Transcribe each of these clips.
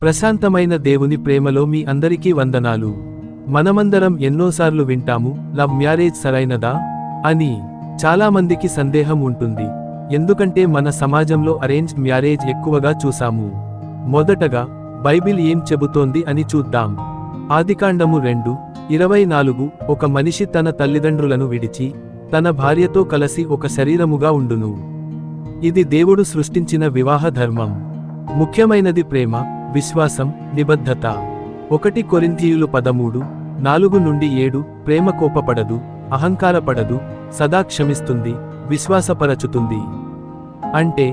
ప్రశాంతమైన దేవుని ప్రేమలో మీ అందరికీ వందనాలు. మనమందరం ఎన్నోసార్లు వింటాము, లవ్ మ్యారేజ్ సరైనదా అని. చాలామందికి సందేహం ఉంటుంది, ఎందుకంటే మన సమాజంలో అరేంజ్ మ్యారేజ్ ఎక్కువగా చూసాము. మొదటగా బైబిల్ ఏం చెబుతోంది అని చూద్దాం. ఆదికాండము 2:24 ఒక మనిషి తన తల్లిదండ్రులను విడిచి తన భార్యతో కలిసి ఒక శరీరముగా ఉండును. ఇది దేవుడు సృష్టించిన వివాహ ధర్మం. ముఖ్యమైనది ప్రేమ, విశ్వాసం, నిబద్ధత. 1 కొరింథీయులు 13:4-7 ప్రేమ కోపపడదు, అహంకారపడదు, సదా క్షమిస్తుంది, విశ్వాసపరచుతుంది. అంటే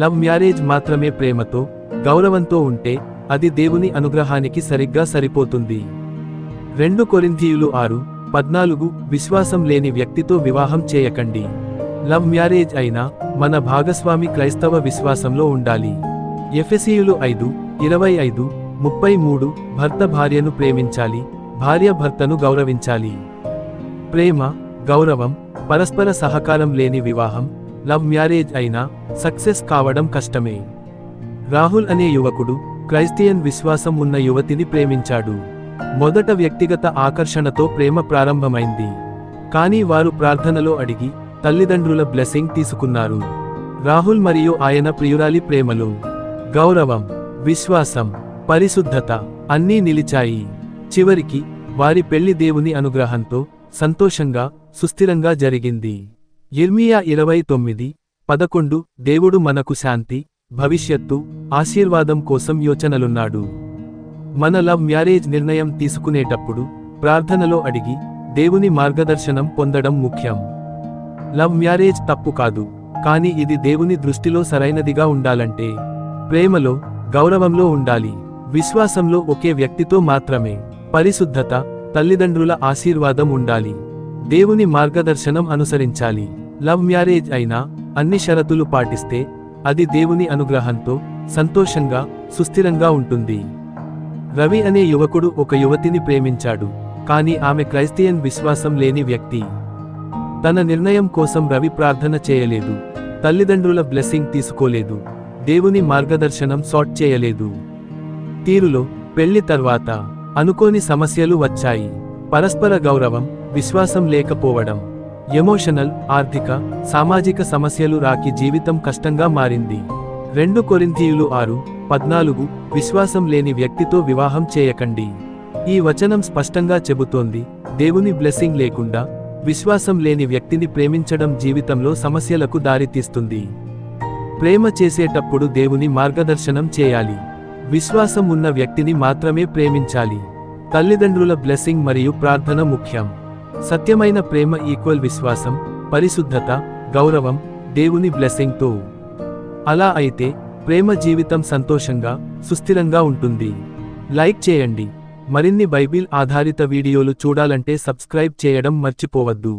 లవ్ మ్యారేజ్ మాత్రమే ప్రేమతో, గౌరవంతో ఉంటే అది దేవుని అనుగ్రహానికి సరిగ్గా సరిపోతుంది. 2 కొరింథీయులు 6:14 విశ్వాసం లేని వ్యక్తితో వివాహం చేయకండి. లవ్ మ్యారేజ్ అయినా మన భాగస్వామి క్రైస్తవ విశ్వాసంలో ఉండాలి. ఎఫెసీయులు 5:25-33 భర్త భార్యను ప్రేమించాలి, భార్య భర్తను గౌరవించాలి. ప్రేమ, గౌరవం, పరస్పర సహకారం లేని వివాహం, లవ్ మ్యారేజ్ అయినా సక్సెస్ కావడం కష్టమే. రాహుల్ అనే యువకుడు క్రైస్టియన్ విశ్వాసం ఉన్న యువతిని ప్రేమించాడు. మొదట వ్యక్తిగత ఆకర్షణతో ప్రేమ ప్రారంభమైంది. కానీ వారు ప్రార్థనలో అడిగి తల్లిదండ్రుల బ్లెస్సింగ్ తీసుకున్నారు. రాహుల్ మరియు ఆయన ప్రియురాలి ప్రేమలో గౌరవం, విశ్వాసం, పరిశుద్ధత అన్నీ నిలిచాయి. చివరికి వారి పెళ్లి దేవుని అనుగ్రహంతో సంతోషంగా, సుస్థిరంగా జరిగింది. యిర్మీయా 29:11 దేవుడు మనకు శాంతి, భవిష్యత్తు, ఆశీర్వాదం కోసం యోచనలున్నాడు. మన లవ్ మ్యారేజ్ నిర్ణయం తీసుకునేటప్పుడు ప్రార్థనలో అడిగి దేవుని మార్గదర్శనం పొందడం ముఖ్యం. లవ్ మ్యారేజ్ తప్పు కాదు, కానీ ఇది దేవుని దృష్టిలో సరైనదిగా ఉండాలంటే ప్రేమలో, గౌరవంలో ఉండాలి. విశ్వాసంలో ఒకే వ్యక్తితో మాత్రమే. పరిశుద్ధత, తల్లిదండ్రుల ఆశీర్వాదం ఉండాలి. దేవుని మార్గదర్శనం అనుసరించాలి. లవ్ మ్యారేజ్ అయినా అన్ని షరతులు పాటిస్తే అది దేవుని అనుగ్రహంతో సంతోషంగా, సుస్థిరంగా ఉంటుంది. రవి అనే యువకుడు ఒక యువతిని ప్రేమించాడు, కానీ ఆమె క్రైస్టియన్ విశ్వాసం లేని వ్యక్తి. తన నిర్ణయం కోసం రవి ప్రార్థన చేయలేదు, తల్లిదండ్రుల బ్లెస్సింగ్ తీసుకోలేదు, దేవుని మార్గదర్శనం సాట్ చేయలేదు. తీరులో పెళ్లి తర్వాత అనుకోని సమస్యలు వచ్చాయి. పరస్పర గౌరవం, విశ్వాసం లేకపోవడం, ఎమోషనల్, ఆర్థిక, సామాజిక సమస్యలు రాకి జీవితం కష్టంగా మారింది. 2 కొరింథీయులు 6:14 విశ్వాసం లేని వ్యక్తితో వివాహం చేయకండి. ఈ వచనం స్పష్టంగా చెబుతోంది, దేవుని బ్లెస్సింగ్ లేకుండా విశ్వాసం లేని వ్యక్తిని ప్రేమించడం జీవితంలో సమస్యలకు దారితీస్తుంది. ప్రేమ చేసేటప్పుడు దేవుని మార్గదర్శనం చేయాలి. విశ్వాసం ఉన్న వ్యక్తిని మాత్రమే ప్రేమించాలి. తల్లిదండ్రుల బ్లెస్సింగ్ మరియు ప్రార్థన ముఖ్యం. సత్యమైన ప్రేమ ఈక్వల్ విశ్వాసం, పరిశుద్ధత, గౌరవం, దేవుని బ్లెస్సింగ్తో. అలా అయితే ప్రేమ జీవితం సంతోషంగా, సుస్థిరంగా ఉంటుంది. లైక్ చేయండి. మరిన్ని బైబిల్ ఆధారిత వీడియోలు చూడాలంటే సబ్స్క్రైబ్ చేయడం మర్చిపోవద్దు.